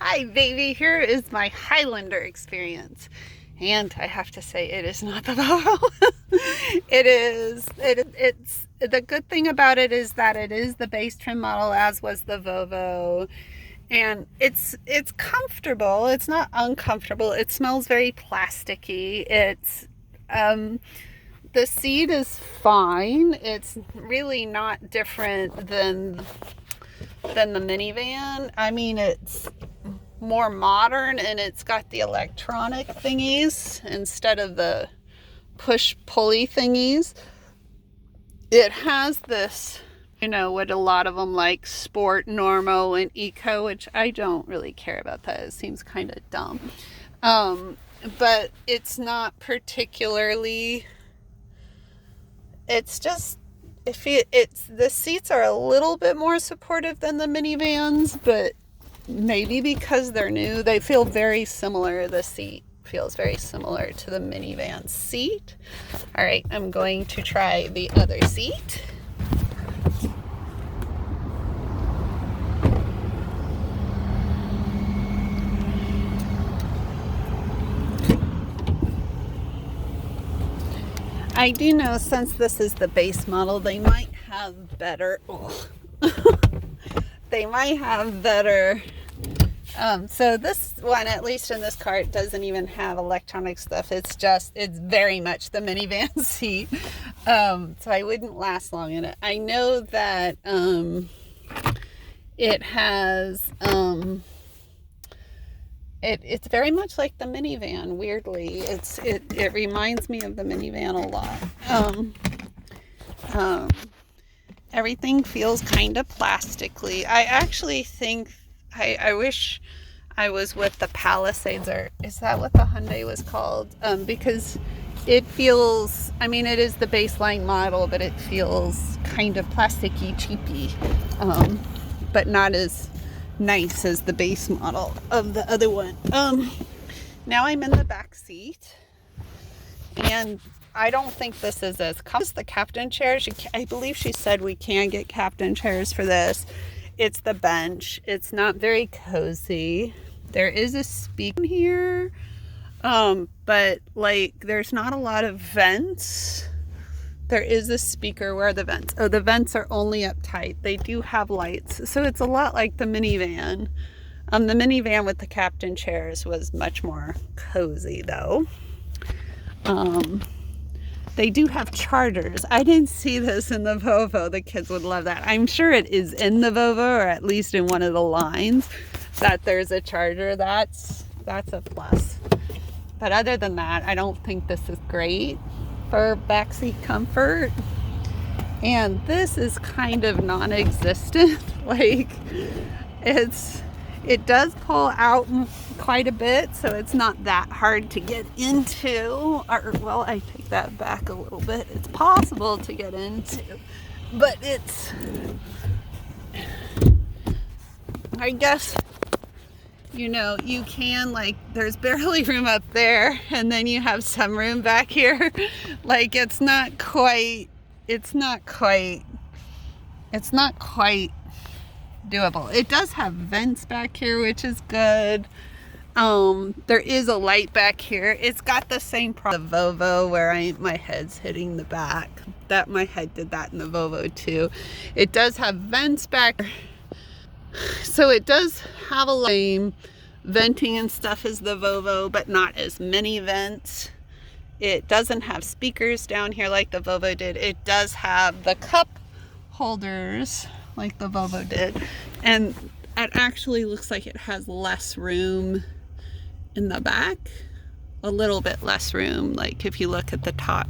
Hi baby, here is my Highlander experience. And I have to say it is not the Volvo. It's the good thing about it is that it is the base trim model, as was the Volvo. And it's comfortable. It's not uncomfortable. It smells very plasticky. The seat is fine. It's really not different than the minivan. I mean, it's more modern and it's got the electronic thingies instead of the push pulley thingies. It has this, what a lot of them like, sport, normal, and eco, which I don't really care about that. It seems kind of dumb. But it's not particularly, it's just, the seats are a little bit more supportive than the minivans, but maybe because they're new, they feel very similar. The seat feels very similar to the minivan seat. All right, I'm going to try the other seat. I do know, since this is the base model, they might have better, they might have better, so this one, at least in this car, it doesn't even have electronic stuff. It's very much the minivan seat. So I wouldn't last long in it. I know that it has, it's very much like the minivan, weirdly. It reminds me of the minivan a lot. Everything feels kind of plastically. I actually think, I wish I was with the Palisades, or is that what the Hyundai was called? Because it feels, it is the baseline model, but it feels kind of plasticky, cheapy, but not as nice as the base model of the other one. Now I'm in the back seat, and I don't think this is as comfortable as the captain chairs. I believe she said we can get captain chairs for this. It's the bench. It's not very cozy. There is a speaker here, but there's not a lot of vents. There is a speaker. Where are the vents? Oh, the vents are only up tight. They do have lights. So it's a lot like the minivan. The minivan with the captain chairs was much more cozy though. They do have chargers. I didn't see this in the Volvo. The kids would love that. I'm sure it is in the Volvo, or at least in one of the lines, that there's a charger. That's a plus. But other than that, I don't think this is great for backseat comfort. And this is kind of non-existent. It does pull out quite a bit, so it's not that hard to get into. I take that back a little bit. It's possible to get into, but I guess, you can, there's barely room up there, and then you have some room back here. It's not quite doable. It does have vents back here, which is good. There is a light back here. It's got the same problem, the Volvo, where my head's hitting the back. My head did that in the Volvo too. It does have vents back, so it does have a same venting and stuff as the Volvo, but not as many vents. It doesn't have speakers down here like the Volvo did. It does have the cup holders like the Volvo did, and it actually looks like it has less room in the back, a little bit less room, if you look at the top